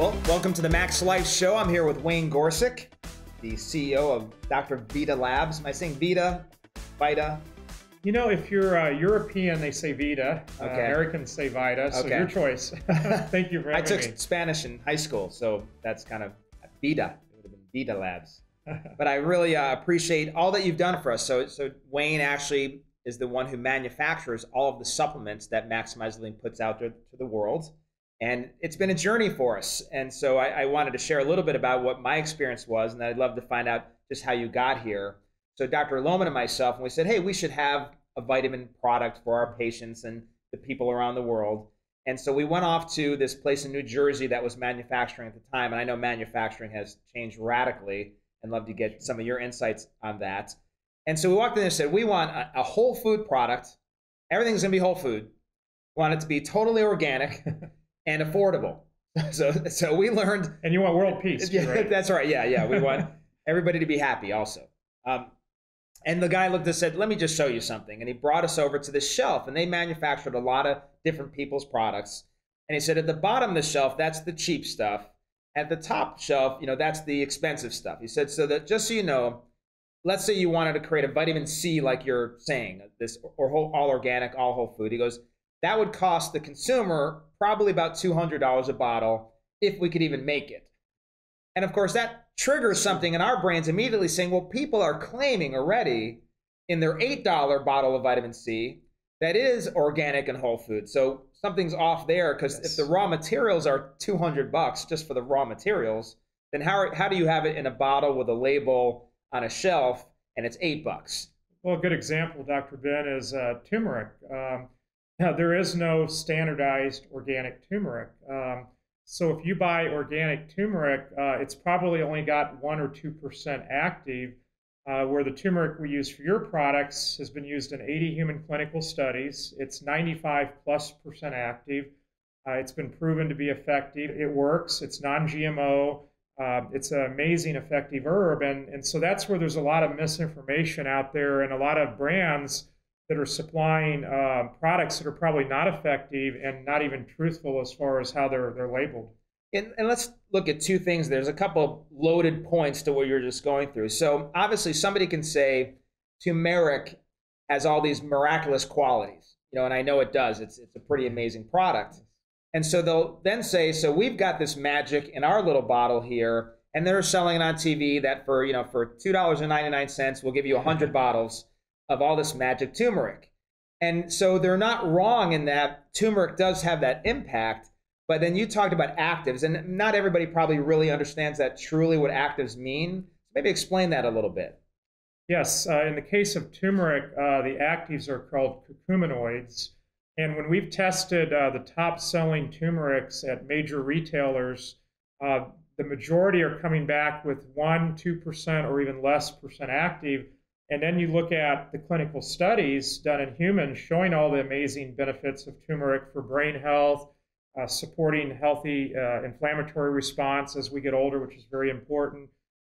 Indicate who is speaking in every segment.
Speaker 1: Well, welcome to the Max Life Show. I'm here with Wayne Gorsek, the CEO of Dr. Vita Labs. Am I saying Vita? Vita?
Speaker 2: You know, if you're European, they say Vita.
Speaker 1: Okay.
Speaker 2: Americans say Vita, so your choice. Thank you for having me.
Speaker 1: I took Spanish in high school, so that's kind of Vita. It would have been Vita Labs. But I really appreciate all that you've done for us. So Wayne actually is the one who manufactures all of the supplements that Maximize Living puts out there to the world. And it's been a journey for us. And so I wanted to share a little bit about what my experience was, and I'd love to find out just how you got here. So Dr. Lohman and myself, and we said, hey, we should have a vitamin product for our patients and the people around the world. And so we went off to this place in New Jersey that was manufacturing at the time. And I know manufacturing has changed radically, and love to get some of your insights on that. And so we walked in and said, we want a whole food product. Everything's going to be whole food. We want it to be totally organic and affordable. So we learned.
Speaker 2: And you want world peace,
Speaker 1: yeah,
Speaker 2: right?
Speaker 1: That's right. Yeah. We want everybody to be happy also. And the guy looked and said, let me just show you something. And he brought us over to this shelf, and they manufactured a lot of different people's products. And he said, at the bottom of the shelf, that's the cheap stuff. At the top shelf, that's the expensive stuff. He said, so that just so you know, let's say you wanted to create a vitamin C like you're saying, this or all organic, all whole food. He goes, that would cost the consumer probably about $200 a bottle if we could even make it. And of course, that triggers something in our brains immediately saying, well, people are claiming already in their $8 bottle of vitamin C that is organic and whole food. So something's off there, because if the raw materials are $200 just for the raw materials, then how do you have it in a bottle with a label on a shelf and it's $8?
Speaker 2: Well, a good example, Dr. Ben, is turmeric. Now, there is no standardized organic turmeric. So if you buy organic turmeric, it's probably only got 1 or 2% active, where the turmeric we use for your products has been used in 80 human clinical studies. It's 95+% active. It's been proven to be effective. It works. It's non-GMO. It's an amazing effective herb. And so that's where there's a lot of misinformation out there, and a lot of brands that are supplying products that are probably not effective and not even truthful as far as how they're labeled.
Speaker 1: And let's look at two things. There's a couple of loaded points to what you're just going through. So obviously somebody can say turmeric has all these miraculous qualities, and I know it does. It's a pretty amazing product. And so they'll then say, so we've got this magic in our little bottle here, and they're selling it on TV that for $2.99, we'll give you 100 bottles of all this magic turmeric. And so they're not wrong in that turmeric does have that impact. But then you talked about actives, and not everybody probably really understands that truly what actives mean. Maybe explain that a little bit.
Speaker 2: Yes, in the case of turmeric, the actives are called curcuminoids. And when we've tested the top-selling turmerics at major retailers, the majority are coming back with 1, 2%, or even less % active. And then you look at the clinical studies done in humans showing all the amazing benefits of turmeric for brain health, supporting healthy inflammatory response as we get older, which is very important.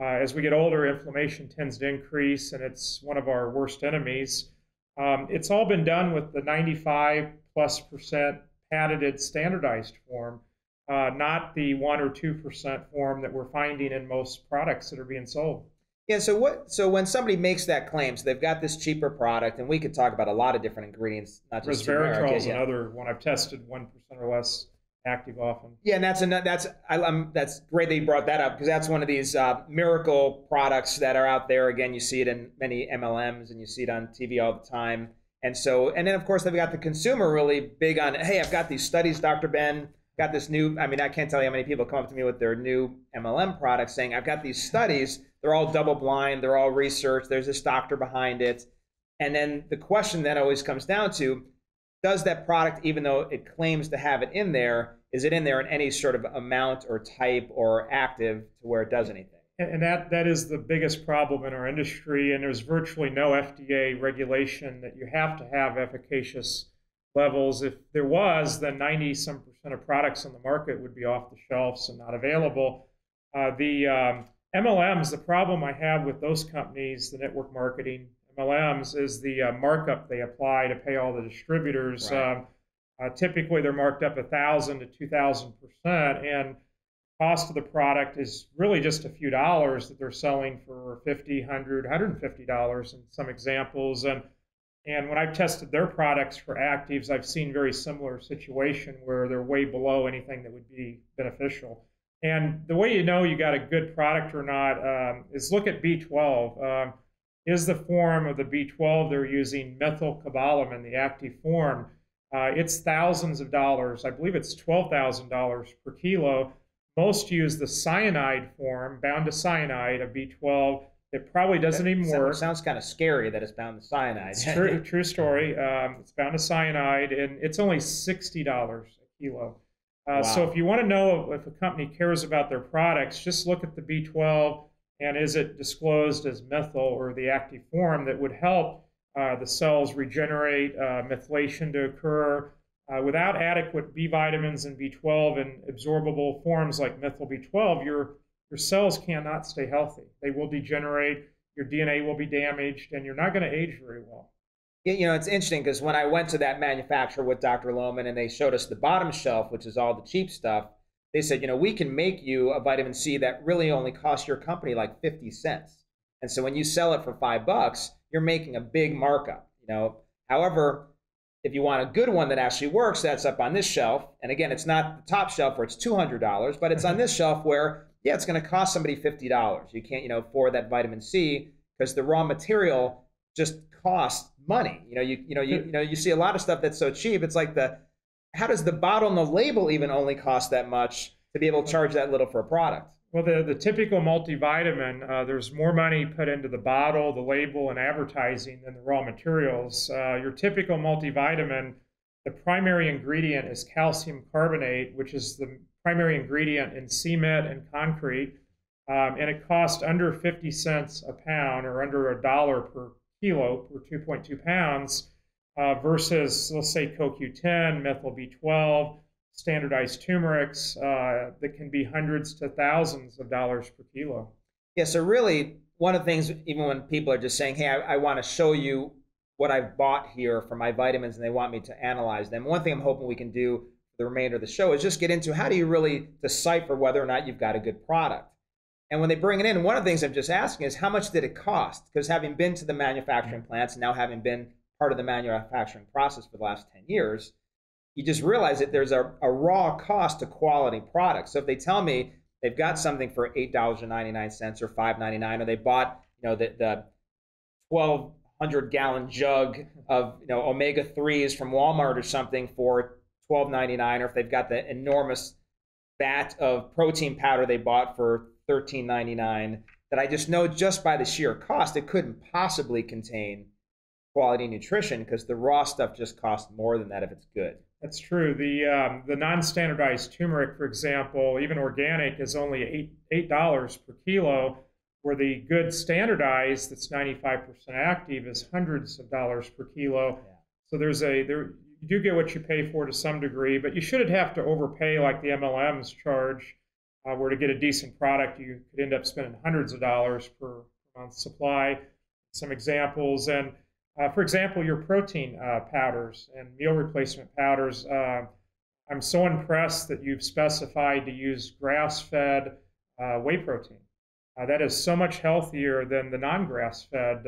Speaker 2: As we get older, inflammation tends to increase, and it's one of our worst enemies. It's all been done with the 95+% patented standardized form, not the 1 or 2% form that we're finding in most products that are being sold.
Speaker 1: Yeah, so when somebody makes that claim, so they've got this cheaper product, and we could talk about a lot of different ingredients, not just
Speaker 2: resveratrol is another one I've tested, 1% or less active often.
Speaker 1: Yeah, and that's great that you brought that up, because that's one of these miracle products that are out there. Again, you see it in many MLMs, and you see it on TV all the time. And then of course they've got the consumer really big on, hey, I've got these studies, Dr. Ben, got this new. I mean, I can't tell you how many people come up to me with their new MLM products saying, I've got these studies. They're all double blind. They're all research. There's this doctor behind it. And then the question that always comes down to, does that product, even though it claims to have it in there, is it in there in any sort of amount or type or active to where it does anything?
Speaker 2: And that is the biggest problem in our industry. And there's virtually no FDA regulation that you have to have efficacious levels. If there was, then 90-some% of products on the market would be off the shelves and not available. The MLMs, the problem I have with those companies, the network marketing MLMs, is the markup they apply to pay all the distributors. Right. Typically, they're marked up 1,000 to 2,000%, and cost of the product is really just a few dollars that they're selling for $50, $100, $150 in some examples. And when I've tested their products for actives, I've seen very similar situation where they're way below anything that would be beneficial. And the way you know you got a good product or not is look at B12. Is the form of the B12 they're using methylcobalamin, the active form? It's thousands of dollars. I believe it's $12,000 per kilo. Most use the cyanide form, bound to cyanide of B12. It probably doesn't even work.
Speaker 1: Sounds kind of scary that it's bound to cyanide.
Speaker 2: It's true, true story. It's bound to cyanide, and it's only $60 a kilo.
Speaker 1: Wow.
Speaker 2: So if you want to know if a company cares about their products, just look at the B12 and is it disclosed as methyl or the active form that would help the cells regenerate, methylation to occur. Without adequate B vitamins and B12 in absorbable forms like methyl B12, your cells cannot stay healthy. They will degenerate, your DNA will be damaged, and you're not going to age very well.
Speaker 1: You know, it's interesting because when I went to that manufacturer with Dr. Lohman and they showed us the bottom shelf, which is all the cheap stuff, they said, you know, we can make you a vitamin C that really only costs your company like 50 cents. And so when you sell it for $5, you're making a big markup, you know. However, if you want a good one that actually works, that's up on this shelf. And again, it's not the top shelf where it's $200, but it's on this shelf where, yeah, it's going to cost somebody $50. You can't, you know, afford that vitamin C because the raw material just costs money. You see a lot of stuff that's so cheap. It's like how does the bottle and the label even only cost that much to be able to charge that little for a product?
Speaker 2: Well, the typical multivitamin, there's more money put into the bottle, the label, and advertising than the raw materials. Your typical multivitamin, the primary ingredient is calcium carbonate, which is the primary ingredient in cement and concrete, and it costs under 50 cents a pound or under $1 per kilo per 2.2 pounds versus, let's say, CoQ10, methyl B12, standardized turmerics that can be hundreds to thousands of dollars per kilo.
Speaker 1: Yeah, so really one of the things, even when people are just saying, hey, I want to show you what I've bought here for my vitamins and they want me to analyze them, one thing I'm hoping we can do for the remainder of the show is just get into how do you really decipher whether or not you've got a good product. And when they bring it in, one of the things I'm just asking is how much did it cost? Because having been to the manufacturing plants and now having been part of the manufacturing process for the last 10 years, you just realize that there's a raw cost to quality products. So if they tell me they've got something for $8.99 or $5.99, or they bought, you know, the 1,200-gallon jug of, you know, omega-3s from Walmart or something for $12.99, or if they've got the enormous vat of protein powder they bought for $13.99, that I just know just by the sheer cost it couldn't possibly contain quality nutrition because the raw stuff just costs more than that if it's good.
Speaker 2: That's true. The non-standardized turmeric, for example, even organic, is only $8 per kilo, where the good standardized, that's 95% active, is hundreds of dollars per kilo. Yeah. So you do get what you pay for to some degree, but you shouldn't have to overpay like the MLMs charge, where to get a decent product you could end up spending hundreds of dollars per month supply. Some examples, and for example, your protein powders and meal replacement powders. I'm so impressed that you've specified to use grass-fed whey protein. That is so much healthier than the non-grass-fed.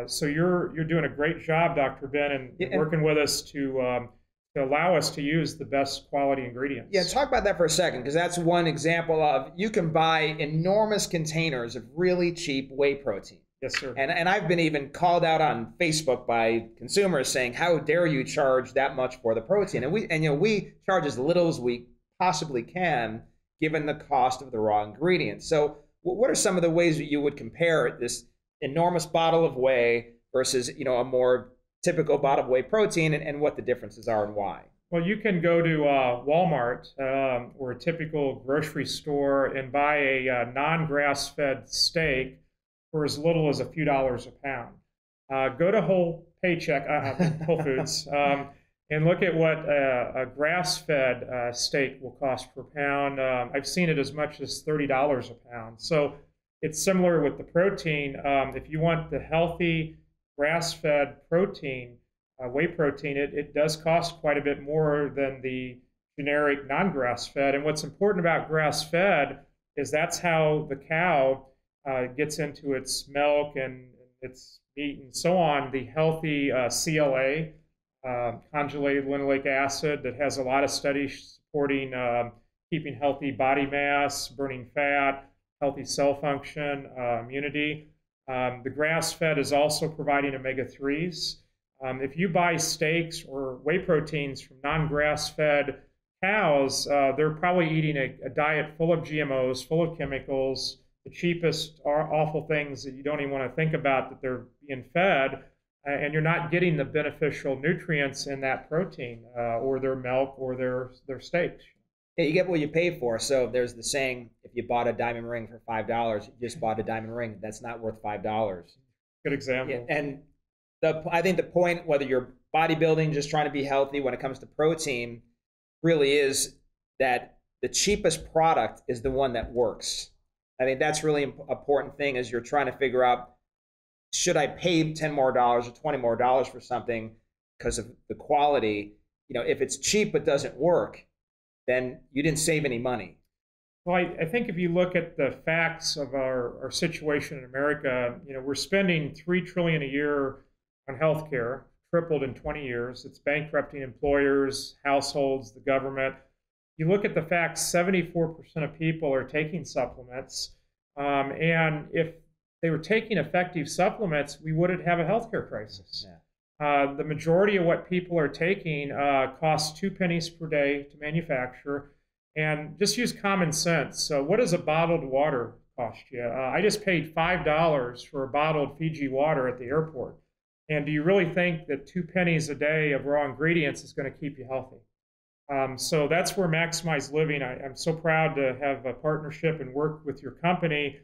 Speaker 2: So you're doing a great job, Dr. Ben, and working with us to allow us to use the best quality ingredients.
Speaker 1: Yeah, talk about that for a second, because that's one example of you can buy enormous containers of really cheap whey protein.
Speaker 2: Yes, sir.
Speaker 1: And I've been even called out on Facebook by consumers saying, "How dare you charge that much for the protein?" And we charge as little as we possibly can, given the cost of the raw ingredients. So, what are some of the ways that you would compare this enormous bottle of whey versus a more typical bottle of whey protein, and what the differences are and why?
Speaker 2: Well, you can go to Walmart or a typical grocery store and buy a non-grass-fed steak for as little as a few dollars a pound. Go to Whole Foods and look at what a grass-fed steak will cost per pound. I've seen it as much as $30 a pound. So it's similar with the protein. If you want the healthy grass-fed protein, whey protein, it does cost quite a bit more than the generic non-grass-fed. And what's important about grass-fed is that's how the cow gets into its milk and its meat and so on, the healthy CLA, conjugated linoleic acid, that has a lot of studies supporting keeping healthy body mass, burning fat, healthy cell function, immunity. The grass-fed is also providing omega-3s. If you buy steaks or whey proteins from non-grass-fed cows, they're probably eating a diet full of GMOs, full of chemicals, the cheapest awful things that you don't even want to think about that they're being fed, and you're not getting the beneficial nutrients in that protein or their milk or their steaks.
Speaker 1: Yeah, you get what you pay for. So there's the saying, if you bought a diamond ring for $5, you just bought a diamond ring. That's not worth $5.
Speaker 2: Good example.
Speaker 1: Yeah, and I think the point, whether you're bodybuilding, just trying to be healthy, when it comes to protein, really is that the cheapest product is the one that works. I think that's really important thing as you're trying to figure out, should I pay $10 more or $20 more for something because of the quality? You know, if it's cheap but doesn't work, then you didn't save any money.
Speaker 2: Well, I think if you look at the facts of our situation in America, you know, we're spending $3 trillion a year on healthcare, tripled in 20 years. It's bankrupting employers, households, the government. You look at the facts, 74% of people are taking supplements. And if they were taking effective supplements, we wouldn't have a healthcare crisis. Yeah. The majority of what people are taking costs 2 pennies per day to manufacture. And just use common sense. So what does a bottled water cost you? I just paid $5 for a bottled Fiji water at the airport. And do you really think that 2 pennies a day of raw ingredients is going to keep you healthy? So that's where Maximize Living, I'm so proud to have a partnership and work with your company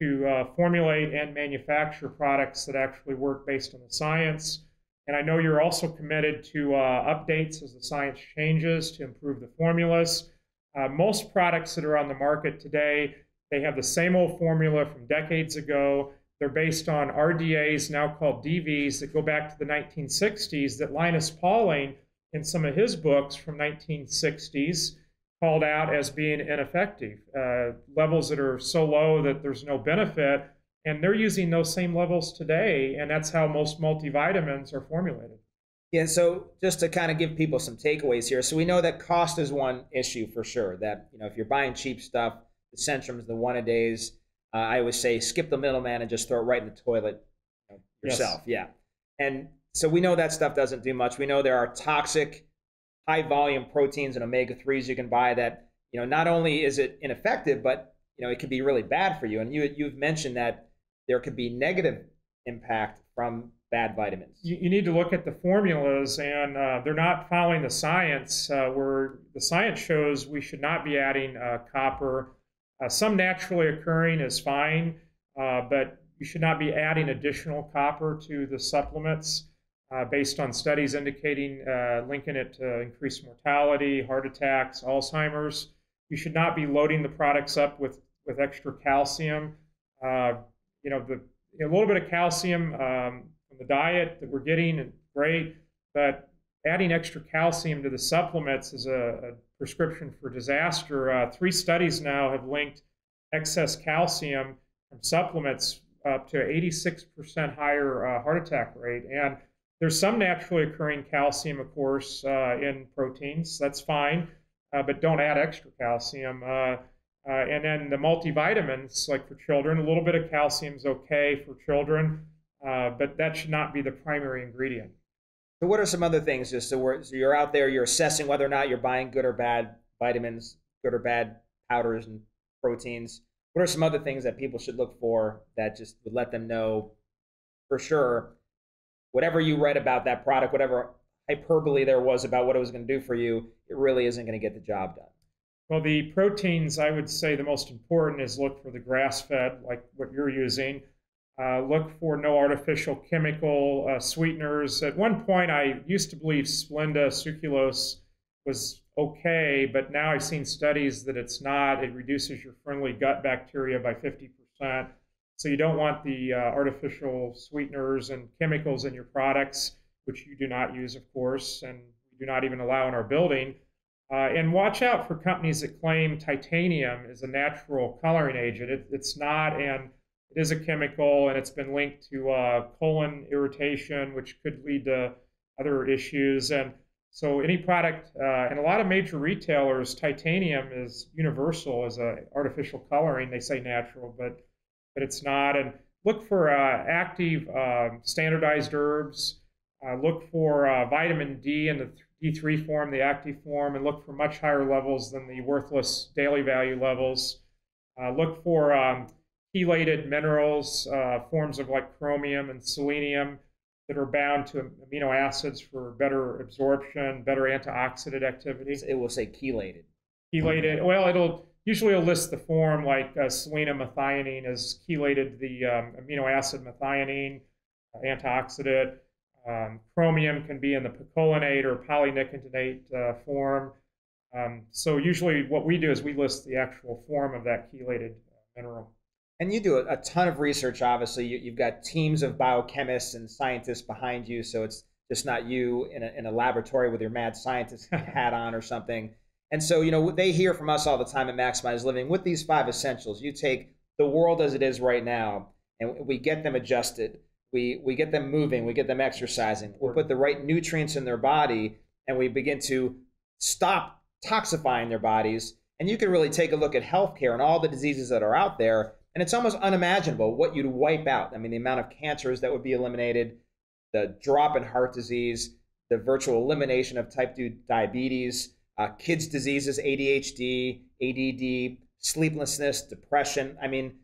Speaker 2: to formulate and manufacture products that actually work based on the science. And I know you're also committed to updates as the science changes to improve the formulas. Most products that are on the market today, they have the same old formula from decades ago. They're based on RDAs, now called DVs, that go back to the 1960s, that Linus Pauling, in some of his books from 1960s, called out as being ineffective. Levels that are so low that there's no benefit, and they're using those same levels today, and that's how most multivitamins are formulated.
Speaker 1: Yeah, so just to kind of give people some takeaways here. So we know that cost is one issue for sure, that, you know, if you're buying cheap stuff, the Centrums, the one-a-days, I always say skip the middleman and just throw it right in the toilet, you know, yourself. Yes. Yeah. And so we know that stuff doesn't do much. We know there are toxic, high-volume proteins and omega-3s you can buy that, you know, not only is it ineffective, but, you know, it could be really bad for you. And you've mentioned that there could be negative impact from bad vitamins.
Speaker 2: You need to look at the formulas, and they're not following the science, where the science shows we should not be adding copper. Some naturally occurring is fine, but you should not be adding additional copper to the supplements based on studies indicating linking it to increased mortality, heart attacks, Alzheimer's. You should not be loading the products up with extra calcium. You know, a little bit of calcium from the diet that we're getting is great, but adding extra calcium to the supplements is a prescription for disaster. 3 studies now have linked excess calcium from supplements up to 86% higher heart attack rate. And there's some naturally occurring calcium, of course, in proteins. That's fine, but don't add extra calcium. And then the multivitamins, like for children, a little bit of calcium is okay for children, but that should not be the primary ingredient.
Speaker 1: So what are some other things, just so you're out there, you're assessing whether or not you're buying good or bad vitamins, good or bad powders and proteins? What are some other things that people should look for that just would let them know for sure, whatever you read about that product, whatever hyperbole there was about what it was going to do for you, it really isn't going to get the job done?
Speaker 2: Well, the proteins, I would say the most important is look for the grass-fed, like what you're using. Look for no artificial chemical sweeteners. At one point, I used to believe Splenda sucralose was okay, but now I've seen studies that it's not. It reduces your friendly gut bacteria by 50%. So you don't want the artificial sweeteners and chemicals in your products, which you do not use, of course, and we do not even allow in our building. And watch out for companies that claim titanium is a natural coloring agent. It's not, and it is a chemical, and it's been linked to colon irritation, which could lead to other issues. And so any product, and a lot of major retailers, titanium is universal as an artificial coloring. They say natural, but it's not. And look for active standardized herbs. Look for vitamin D in the D3 form, the active form, and look for much higher levels than the worthless daily value levels. Look for chelated minerals, forms of like chromium and selenium that are bound to amino acids for better absorption, better antioxidant activity.
Speaker 1: It will say chelated.
Speaker 2: Chelated, well, it'll usually list the form like selenomethionine is chelated, the amino acid methionine, antioxidant. Chromium can be in the picolinate or polynicotinate form. So usually what we do is we list the actual form of that chelated mineral.
Speaker 1: And you do a ton of research, obviously. You've got teams of biochemists and scientists behind you, so it's just not you in a laboratory with your mad scientist hat on or something. And so, they hear from us all the time at Maximize Living with these 5 essentials. You take the world as it is right now, and we get them adjusted. We get them moving. We get them exercising. We put the right nutrients in their body, and we begin to stop toxifying their bodies. And you can really take a look at healthcare and all the diseases that are out there, and it's almost unimaginable what you'd wipe out. I mean, the amount of cancers that would be eliminated, the drop in heart disease, the virtual elimination of type 2 diabetes, kids' diseases, ADHD, ADD, sleeplessness, depression. I mean,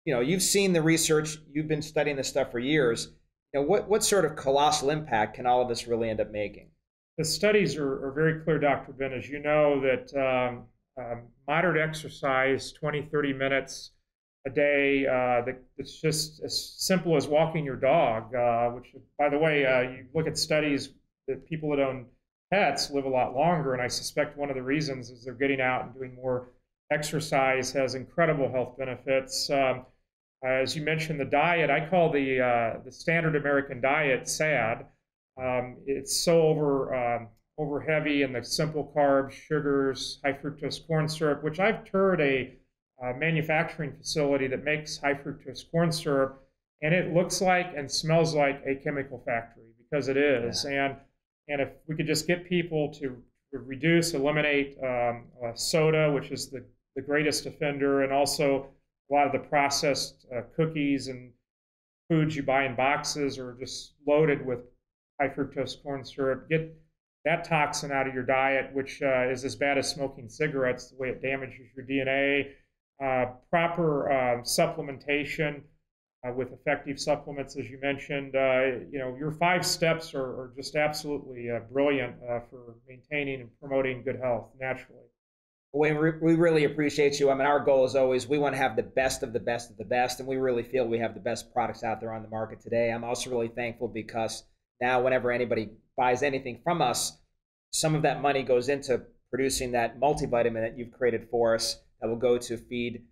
Speaker 1: you've seen the research. You've been studying this stuff for years. What sort of colossal impact can all of this really end up making?
Speaker 2: The studies are very clear, Dr. Ben, as you know, that moderate exercise, 20, 30 minutes a day, it's just as simple as walking your dog, which, by the way, you look at studies that people that own pets live a lot longer, and I suspect one of the reasons is they're getting out and doing more exercise has incredible health benefits. As you mentioned, the diet, I call the standard American diet sad. It's so over heavy in the simple carbs, sugars, high fructose corn syrup, which I've toured a manufacturing facility that makes high fructose corn syrup, and it looks like and smells like a chemical factory because it is. Yeah. And if we could just get people to reduce, eliminate soda, which is the greatest offender, and also a lot of the processed cookies and foods you buy in boxes are just loaded with high fructose corn syrup. Get that toxin out of your diet, which is as bad as smoking cigarettes, the way it damages your DNA. Proper supplementation with effective supplements, as you mentioned. Your 5 steps are just absolutely brilliant for maintaining and promoting good health naturally.
Speaker 1: We really appreciate you. I mean, our goal is always we want to have the best of the best of the best, and we really feel we have the best products out there on the market today. I'm also really thankful because now whenever anybody buys anything from us, some of that money goes into producing that multivitamin that you've created for us that will go to feed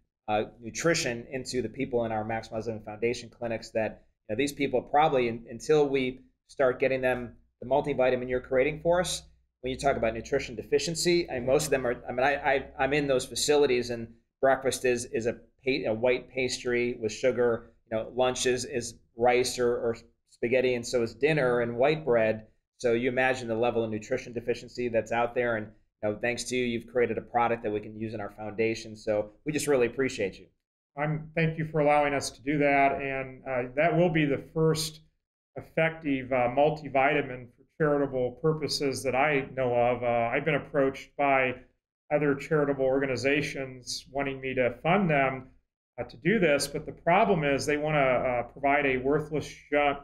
Speaker 1: nutrition into the people in our Maximize Living Foundation clinics that these people probably, until we start getting them the multivitamin you're creating for us, when you talk about nutrition deficiency, I mean, most of them are, I mean, I'm in those facilities, and breakfast is a white pastry with sugar, lunch is rice or spaghetti, and so is dinner and white bread. So you imagine the level of nutrition deficiency that's out there, and thanks to you, you've created a product that we can use in our foundation. So we just really appreciate you.
Speaker 2: Thank you for allowing us to do that, and that will be the first effective multivitamin for charitable purposes that I know of. I've been approached by other charitable organizations wanting me to fund them to do this, but the problem is they want to provide a worthless junk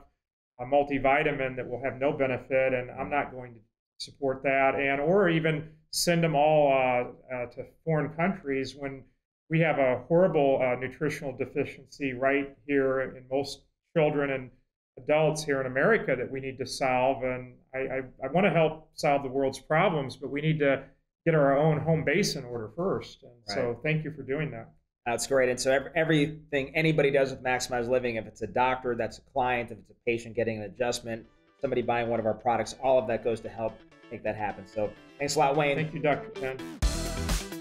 Speaker 2: multivitamin that will have no benefit, and I'm not going to support that, or even send them all to foreign countries when we have a horrible nutritional deficiency right here in most children and adults here in America that we need to solve. And I want to help solve the world's problems, but we need to get our own home base in order first. And so thank you for doing that.
Speaker 1: That's great. And so everything anybody does with Maximize Living, if it's a doctor that's a client, if it's a patient getting an adjustment, somebody buying one of our products. All of that goes to help make that happen. So thanks a lot, Wayne.
Speaker 2: Thank you, Dr. Penn.